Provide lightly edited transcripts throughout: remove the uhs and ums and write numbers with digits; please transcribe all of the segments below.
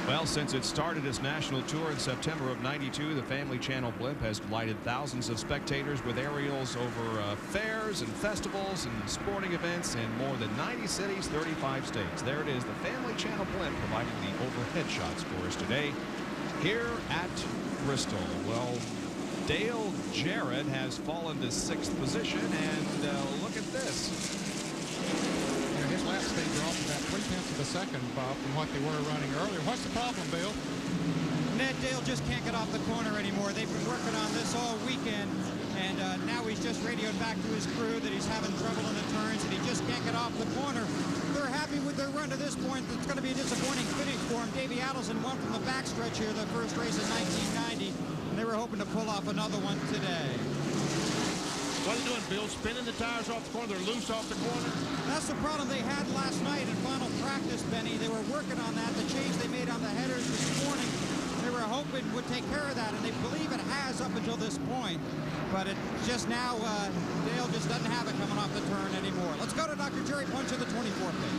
Well, since it started its national tour in September of '92, the Family Channel blimp has delighted thousands of spectators with aerials over fairs and festivals and sporting events in more than 90 cities, 35 states. There it is, the Family Channel blimp providing the overhead shots for us today here at Bristol. Well, Dale Jarrett has fallen to 6th position, and look at this. His lap speeds are off about 3/10 of a second, Bob, from what they were running earlier. What's the problem, Bill? Ned Dale just can't get off the corner anymore. They've been working on this all weekend, and now he's just radioed back to his crew that he's having trouble in the turns, and he just can't get off the corner. They're happy with their run to this point. It's going to be a disappointing finish for him. Davey Adelson won from the backstretch here the first race in 1990, and they were hoping to pull off another one today. What are they doing, Bill? Spinning the tires off the corner? They're loose off the corner? That's the problem they had last night in final practice, Benny. They were working on that. The change they made on the headers this morning, they were hoping would take care of that, and they believe it has up until this point. But it just now, Dale just doesn't have it coming off the turn anymore. Let's go to Dr. Jerry Punch of the 24 pit.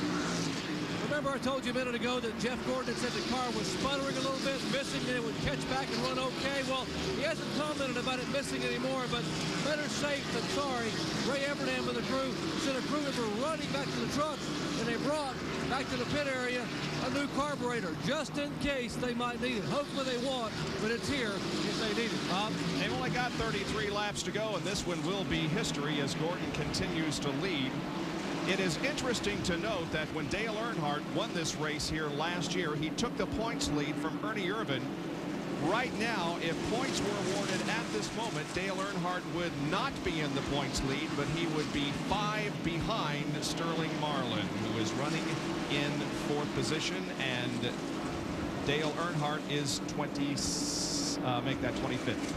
Remember I told you a minute ago that Jeff Gordon had said the car was sputtering a little bit, missing, and it would catch back and run okay. Well, he hasn't commented about it missing anymore, but better safe than sorry. Ray Evernham and the crew sent a crew member running back to the truck, and they brought back to the pit area a new carburetor, just in case they might need it. Hopefully they won't, but it's here if they need it. Bob? They've only got 33 laps to go, and this one will be history as Gordon continues to lead. It is interesting to note that when Dale Earnhardt won this race here last year, he took the points lead from Ernie Irvan. Right now, if points were awarded at this moment, Dale Earnhardt would not be in the points lead, but he would be 5 behind Sterling Marlin, who is running in 4th position, and Dale Earnhardt is make that 25th.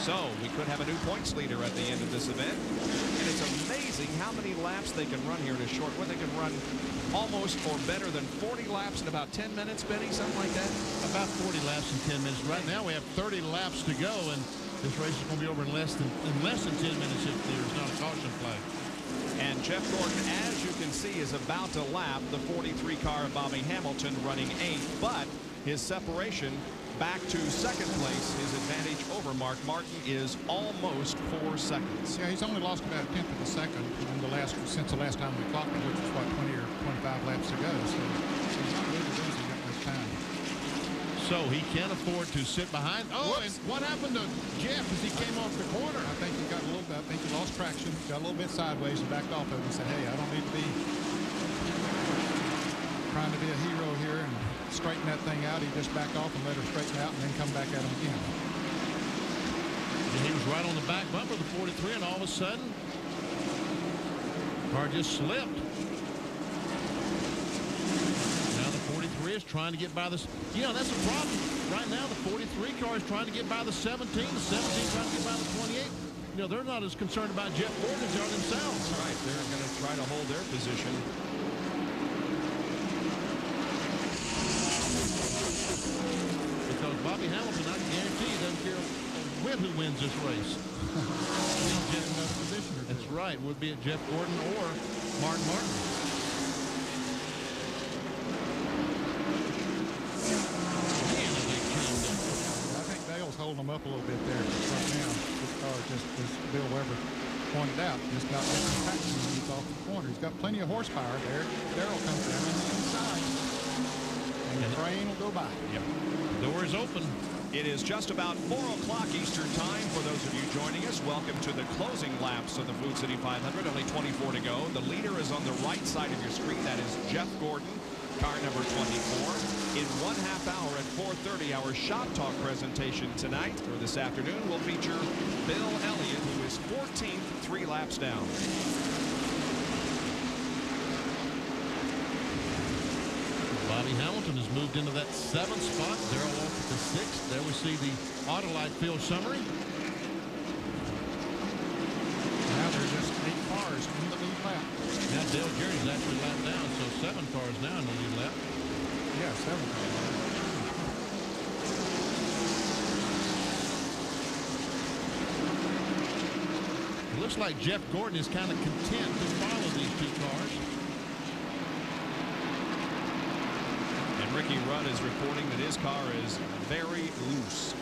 So we could have a new points leader at the end of this event. And it's amazing how many laps they can run here in a short one. They can run almost or better than 40 laps in about 10 minutes, Benny, something like that? About 40 laps in 10 minutes. Right now we have 30 laps to go, and this race is going to be over in less than 10 minutes if there's not a caution flag. And Jeff Gordon, as you can see, is about to lap the 43 car of Bobby Hamilton running 8th, but his separation back to 2nd place, his advantage over Mark Martin is almost 4 seconds. Yeah, he's only lost about 1/10 of a second since the last time we clocked him, which was what, 20 or 25 laps to go. So he's not really losing that much time. So he can't afford to sit behind. Oh, whoops. And what happened to Jeff as he came off the corner? I think he got a little bit. I think he lost traction, got a little bit sideways, and backed off of it and said, "Hey, I don't need to be trying to be a hero here and straighten that thing out." He just backed off and let her straighten out and then come back at him again. And he was right on the back bumper of the 43, and all of a sudden, car just slipped. Now the 43 is trying to get by this. You know, that's a problem. Right now, the 43 car is trying to get by the 17. The 17 trying to get by the 28. You know, they're not as concerned about Jeff Gordon as they are themselves. Right, they're going to try to hold their position. Because Bobby Hamilton, I can guarantee you, doesn't care who wins this race. That's right. Would be it Jeff Gordon or Mark Martin. I think Dale's holding them up a little bit there right now. This car just, as Bill Weber pointed out, just not making traction when he's off the corner. He's got plenty of horsepower there. Darrell comes down on the inside, and the train will go by. Yep. Door is open. It is just about 4 o'clock Eastern time for those of you joining us. Welcome to the closing laps of the Food City 500. Only 24 to go. The leader is on the right side of your screen. That is Jeff Gordon, car number 24. In 1/2 hour at 4:30, our Shop Talk presentation tonight, or this afternoon, will feature Bill Elliott, who is 14th, 3 laps down. Bobby Hamilton has moved into that 7th spot. Darrell off at the 6th. There we see the Autolite field summary. Now there's just 8 cars in the lead lap. Now Dale Jarrett's actually lapped down, so 7 cars now in the lead lap. Yeah, 7 cars. It looks like Jeff Gordon is kind of content to follow these 2 cars. Ricky Rudd is reporting that his car is very loose.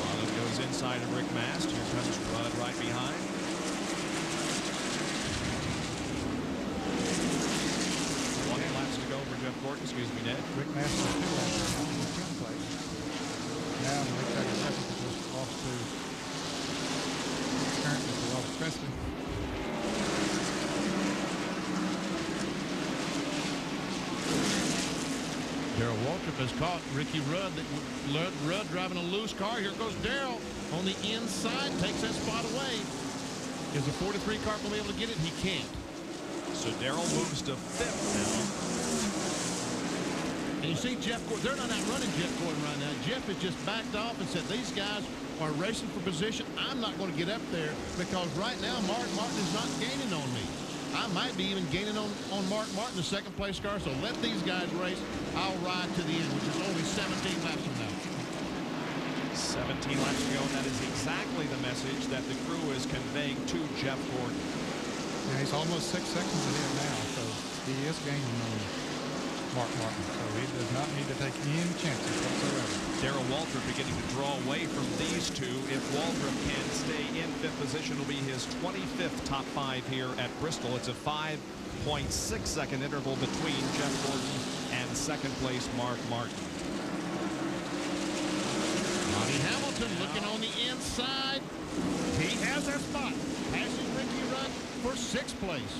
Marlin goes inside of Rick Mast. Here comes Rudd right behind. To go for Jeff Gordon, excuse me, Ned. Rick Mast is 2 laps down in the 10th place. Now the Rick Taylor just lost to currently to Ross Preston. Darrell Waltrip has caught Ricky Rudd. Rudd driving a loose car. Here goes Darrell on the inside, takes that spot away. Is the 43 car going to be able to get it? He can't. So Darrell moves to 5th now. And you see Jeff Gordon, they're not outrunning Jeff Gordon right now. Jeff has just backed off and said, these guys are racing for position. I'm not going to get up there because right now Mark Martin is not gaining on me. I might be even gaining on Mark Martin, the 2nd place car. So let these guys race. I'll ride to the end, which is only 17 laps from now. 17 laps to go, and that is exactly the message that the crew is conveying to Jeff Gordon. Yeah, he's almost 6 seconds ahead now, so he is gaining on Mark Martin. So he does not need to take any chances whatsoever. Darrell Waltrip beginning to draw away from these two. If Waltrip can stay in 5th position, it'll be his 25th top 5 here at Bristol. It's a 5.6 second interval between Jeff Gordon and 2nd place Mark Martin. Bobby Hamilton looking on the inside. He has that spot. Passing Ricky Rudd for 6th place.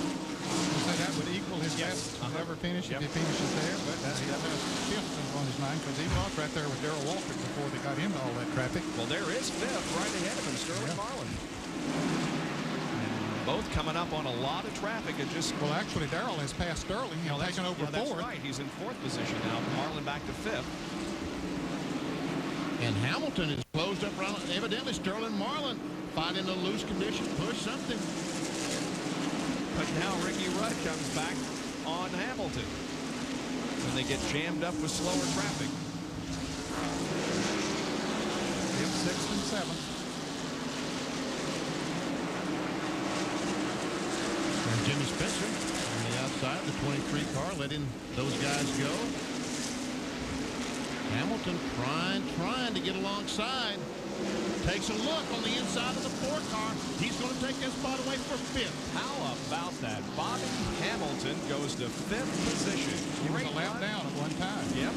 So that would equal his best ever finish if he finishes there, but that's got a shift on his mind because he lost right there with Darrell Waltrip before they got into all that traffic. Well, there is 5th right ahead of him, Sterling Marlin. Both coming up on a lot of traffic. It just well, actually, Darrell has passed Sterling and taken over 4th. That's right. He's in 4th position now. Marlin back to 5th. And Hamilton is closed up around. Evidently, Sterling Marlin finding a loose condition, push something. But now Ricky Rudd comes back on Hamilton. And they get jammed up with slower traffic. It's 6th and 7th. And Jimmy Spencer on the outside, the 23 car, letting those guys go. Hamilton trying to get alongside. Takes a look on the inside of the 4 car. He's going to take that spot away for 5th. How about that? Bobby Hamilton goes to 5th position. He was a lap down at one time. Yep.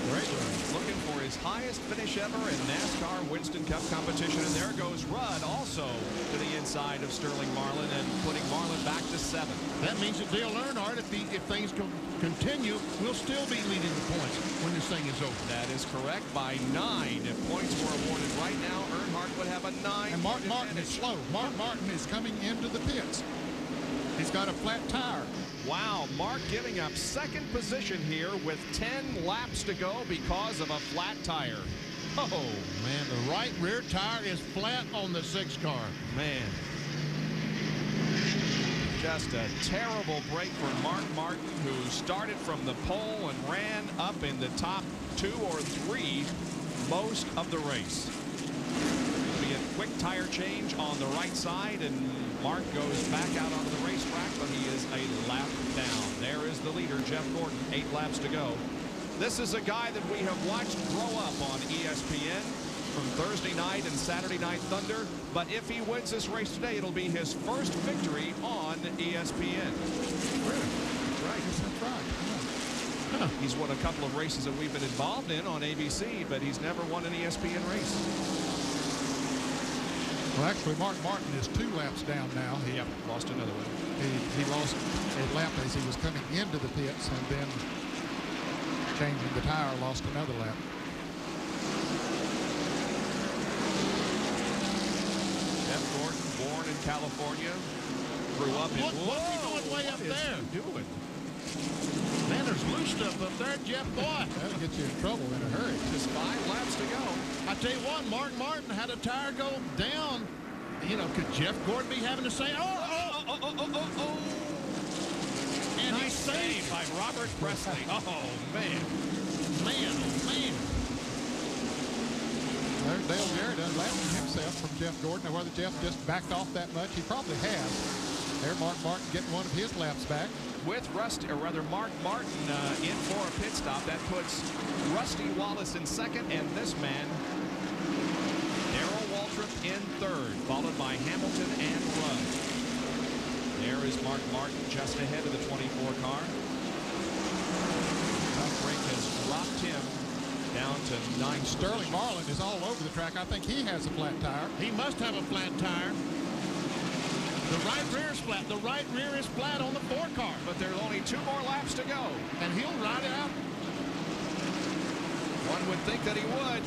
Great run. Looking for his highest finish ever in NASCAR Winston Cup competition. And there goes Rudd also to the inside of Sterling Marlin and putting Marlin back to 7th. That means that Dale Earnhardt, if things continue, will still be leading the points when this thing is over. That is correct, by 9. If points were awarded right now, Earnhardt would have a 9. And Mark Martin is slow. Mark Martin is coming into the pits. He's got a flat tire. Wow, Mark giving up 2nd position here with 10 laps to go because of a flat tire. Oh, man, the right rear tire is flat on the 6 car. Man. Just a terrible break for Mark Martin, who started from the pole and ran up in the top 2 or 3 most of the race. It'll be a quick tire change on the right side, and Mark goes back out onto the racetrack, but he is a lap down. There is the leader, Jeff Gordon, 8 laps to go. This is a guy that we have watched grow up on ESPN from Thursday night and Saturday Night Thunder, but if he wins this race today, it'll be his first victory on ESPN. Really? That's right. That's right. Huh. He's won a couple of races that we've been involved in on ABC, but he's never won an ESPN race. Well, actually, Mark Martin is 2 laps down now. He lost another one. He lost a lap as he was coming into the pits, and then changing the tire, lost another lap. Jeff Gordon, born in California, grew up in... What's he doing way up there? Doing? Man, there's loose stuff up there, Jeff. Boy, that'll get you in trouble in a hurry. Just 5 laps to go. I tell you what, Mark Martin had a tire go down. You know, could Jeff Gordon be having the same? And Nice save by Robert Presley. Oh, man. Man, oh, man. There's Dale Jarrett unlapping himself from Jeff Gordon. Now, whether Jeff just backed off that much, he probably has. There, Mark Martin getting one of his laps back. With Rusty, or rather Mark Martin in for a pit stop. That puts Rusty Wallace in second, and this man, Darrell Waltrip, in third, followed by Hamilton and Rudd. There is Mark Martin just ahead of the 24 car. Tough break has dropped him down to 9th. Sterling Marlin is all over the track. I think he has a flat tire. He must have a flat tire. The right rear is flat. The right rear is flat on the 4 car. But there's only 2 more laps to go. And he'll ride it out. One would think that he would.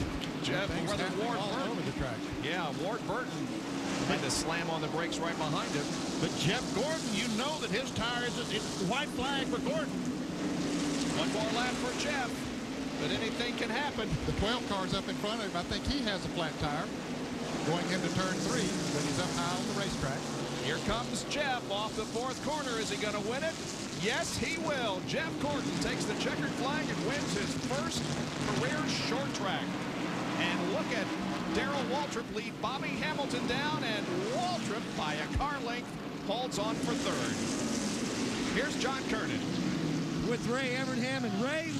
Jeff, whether Ward all Burton. over the track. Yeah, Ward Burton had to slam on the brakes right behind him. But Jeff Gordon, you know that his tire is a white flag for Gordon. One more lap for Jeff, but anything can happen. The 12 car's up in front of him. I think he has a flat tire going into turn 3, but he's up high on the racetrack. Here comes Jeff off the 4th corner. Is he going to win it? Yes, he will. Jeff Gordon takes the checkered flag and wins his first career short track. And look at Darrell Waltrip lead Bobby Hamilton down, and Waltrip, by a car length, holds on for 3rd. Here's John Kernan. With Ray Evernham. And Ray,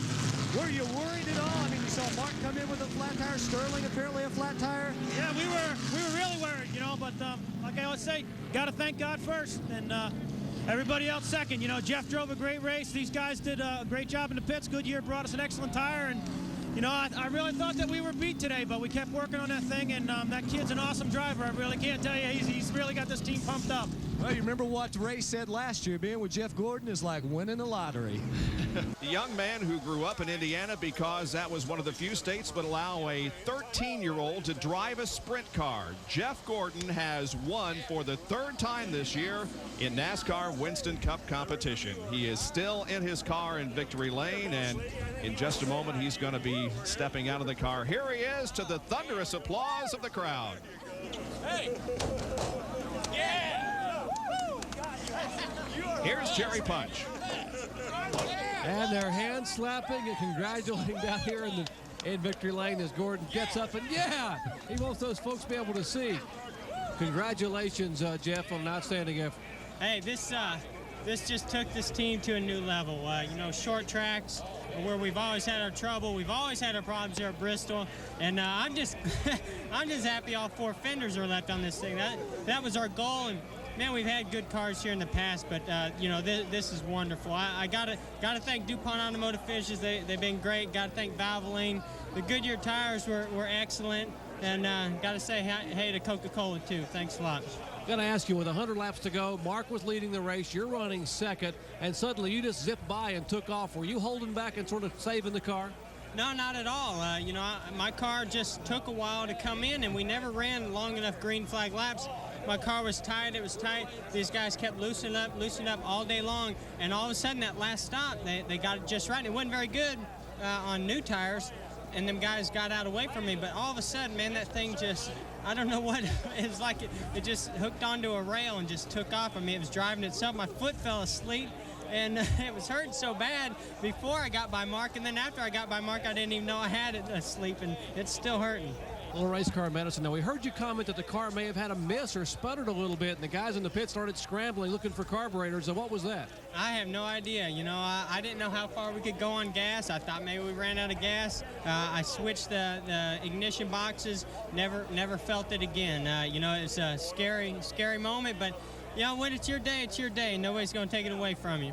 were you worried at all? I mean, you saw Mark come in with a flat tire, Sterling apparently a flat tire. Yeah, we were really worried, you know, but like I always say, got to thank God first, and everybody else second. You know, Jeff drove a great race. These guys did a great job in the pits. Goodyear brought us an excellent tire, and you know, I really thought that we were beat today, but we kept working on that thing, and that kid's an awesome driver. I really can't tell you, he's really got this team pumped up. Well, you remember what Ray said last year, being with Jeff Gordon is like winning the lottery. The young man who grew up in Indiana because that was one of the few states that allow a 13-year-old to drive a sprint car. Jeff Gordon has won for the 3rd time this year in NASCAR Winston Cup competition. He is still in his car in victory lane, and in just a moment he's going to be stepping out of the car. Here he is, to the thunderous applause of the crowd. Hey! Yeah! Here's Jerry Punch. And they're hand slapping and congratulating down here in victory lane as Gordon gets up, and yeah, he wants those folks to be able to see. Congratulations, Jeff, on an outstanding effort. Hey, this just took this team to a new level. You know, short tracks where we've always had our trouble, we've always had our problems here at Bristol, and I'm just I'm just happy all 4 fenders are left on this thing. That was our goal, and man, we've had good cars here in the past, but you know, this is wonderful. I gotta thank DuPont Automotive Finishes. They've been great. Gotta thank Valvoline. The Goodyear tires were excellent, and gotta say hey to Coca-Cola too. Thanks a lot. Got to ask you, with 100 laps to go, Mark was leading the race, you're running 2nd, and suddenly you just zipped by and took off. Were you holding back and sort of saving the car? No, not at all. You know, my car just took a while to come in, and we never ran long enough green flag laps. My car was tight. It was tight. These guys kept loosening up all day long, and all of a sudden, that last stop, they got it just right. And it wasn't very good on new tires, and them guys got out away from me. But all of a sudden, man, that thing just, I don't know what, it's like it just hooked onto a rail and just took off. I mean, it was driving itself. My foot fell asleep, and it was hurting so bad before I got by Mark, and then after I got by Mark, I didn't even know I had it asleep, and it's still hurting. Little race car medicine. Now, we heard you comment that the car may have had a miss or sputtered a little bit, and the guys in the pit started scrambling, looking for carburetors. So what was that? I have no idea. You know, I didn't know how far we could go on gas. I thought maybe we ran out of gas. I switched the ignition boxes. Never felt it again. You know, it's a scary moment, but you know, when it's your day. Nobody's going to take it away from you.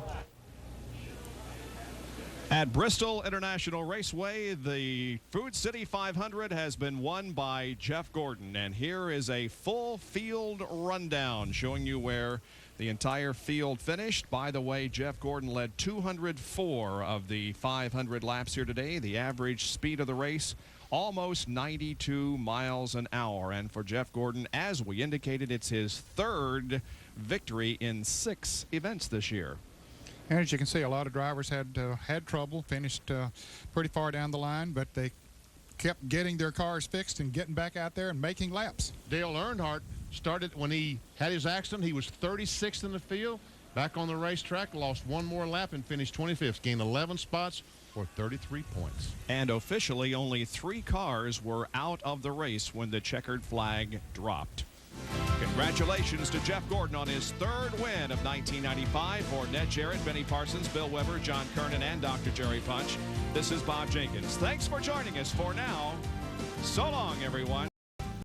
At Bristol International Raceway, the Food City 500 has been won by Jeff Gordon. And here is a full field rundown showing you where the entire field finished. By the way, Jeff Gordon led 204 of the 500 laps here today. The average speed of the race, almost 92 miles an hour. And for Jeff Gordon, as we indicated, it's his 3rd victory in 6 events this year. And as you can see, a lot of drivers had trouble, finished pretty far down the line, but they kept getting their cars fixed and getting back out there and making laps. Dale Earnhardt started when he had his accident. He was 36th in the field. Back on the racetrack, lost 1 more lap and finished 25th. Gained 11 spots for 33 points. And officially, only 3 cars were out of the race when the checkered flag dropped. Okay. Congratulations to Jeff Gordon on his third win of 1995. For Ned Jarrett, Benny Parsons, Bill Weber, John Kernan, and Dr. Jerry Punch, this is Bob Jenkins. Thanks for joining us for now. So long, everyone.